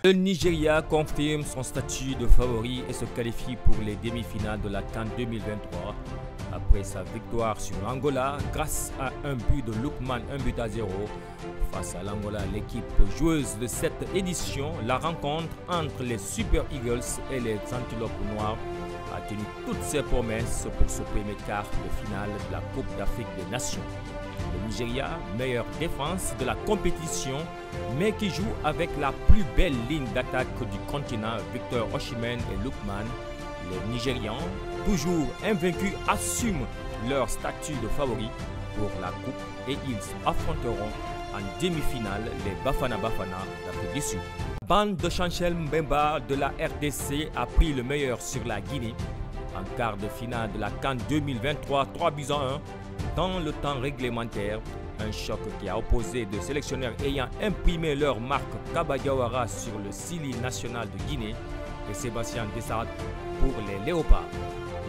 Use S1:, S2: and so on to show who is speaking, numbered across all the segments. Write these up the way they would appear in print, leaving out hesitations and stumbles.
S1: Le Nigeria confirme son statut de favori et se qualifie pour les demi-finales de la CAN 2023 après sa victoire sur l'Angola grâce à un but de Lookman, 1-0. Face à l'Angola, l'équipe joueuse de cette édition, la rencontre entre les Super Eagles et les Antilopes Noires a tenu toutes ses promesses pour ce premier quart de finale de la Coupe d'Afrique des Nations. Le Nigeria, meilleure défense de la compétition, mais qui joue avec la plus belle ligne d'attaque du continent, Victor Osimhen et Lookman. Les Nigérians, toujours invaincus, assument leur statut de favori pour la Coupe et ils affronteront en demi-finale les Bafana Bafana d'Afrique du Sud. La bande de Chancel Mbemba de la RDC a pris le meilleur sur la Guinée en quart de finale de la CAN 2023, 3-1 dans le temps réglementaire. Un choc qui a opposé deux sélectionneurs ayant imprimé leur marque, Kaba Diawara sur le Sili national de Guinée et Sébastien Dessart pour les Léopards.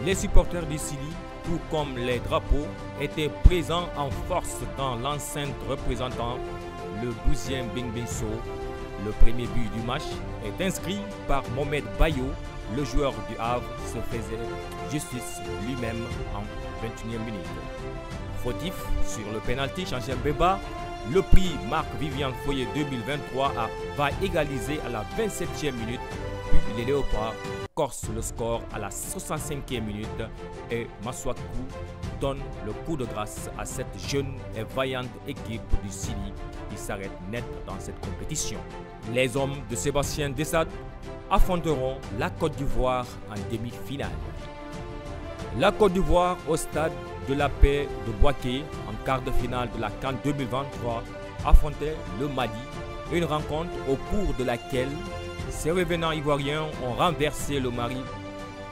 S1: Les supporters du Sili, tout comme les drapeaux, étaient présents en force dans l'enceinte représentant le 12e Bingbingso. Le premier but du match est inscrit par Mohamed Bayo. Le joueur du Havre se faisait justice lui-même en 21e minute. Fautif sur le pénalty, Chancel Mbemba, le prix Marc-Vivian Foyer 2023 va égaliser à la 27e minute, puis les Léopards corsent le score à la 65e minute et Maswaku donne le coup de grâce à cette jeune et vaillante équipe du Sili qui s'arrête net dans cette compétition. Les hommes de Sébastien Dessart affronteront la Côte d'Ivoire en demi-finale. La Côte d'Ivoire au stade de la paix de Bouaké en quart de finale de la CAN 2023 affrontait le Mali, une rencontre au cours de laquelle ces revenants ivoiriens ont renversé le Mali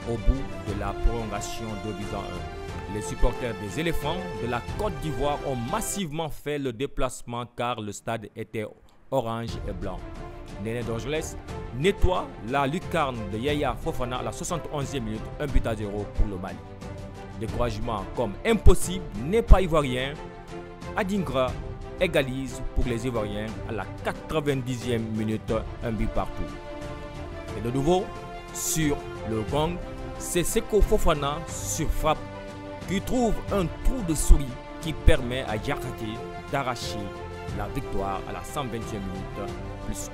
S1: au bout de la prolongation de 2-1. Les supporters des éléphants de la Côte d'Ivoire ont massivement fait le déplacement car le stade était orange et blanc. Néné Dorgelès nettoie la lucarne de Yaya Fofana à la 71e minute, 1-0 pour le Mali. Découragement comme impossible n'est pas ivoirien. Adingra égalise pour les Ivoiriens à la 90e minute, un but partout. Et de nouveau, sur le gong, c'est Seko Fofana sur frappe qui trouve un trou de souris qui permet à Diakhaté d'arracher la victoire à la 120e minute, plus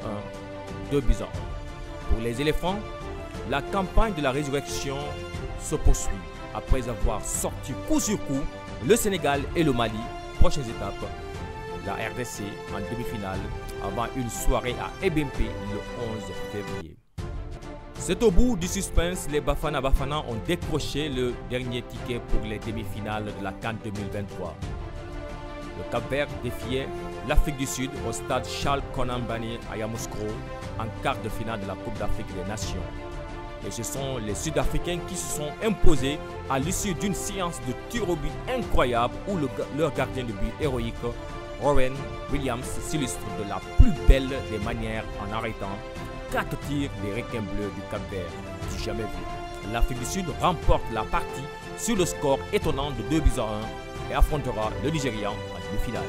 S1: 1, 2-1. Pour les éléphants, la campagne de la résurrection se poursuit. Après avoir sorti coup sur coup le Sénégal et le Mali, prochaines étapes, la RDC en demi-finale avant une soirée à Ebempe le 11 février. C'est au bout du suspense, les Bafana Bafana ont décroché le dernier ticket pour les demi-finales de la CAN 2023. Le Cap-Vert défiait l'Afrique du Sud au stade Charles Konan Banny à Yamoussoukro en quart de finale de la Coupe d'Afrique des Nations. Et ce sont les Sud-Africains qui se sont imposés à l'issue d'une séance de tir au but incroyable où leur gardien de but héroïque, Rowan Williams, s'illustre de la plus belle des manières en arrêtant 4 tirs des requins bleus du Cap-Vert, du jamais vu. L'Afrique du Sud remporte la partie sur le score étonnant de 2-1 et affrontera le Nigeria en demi-finale.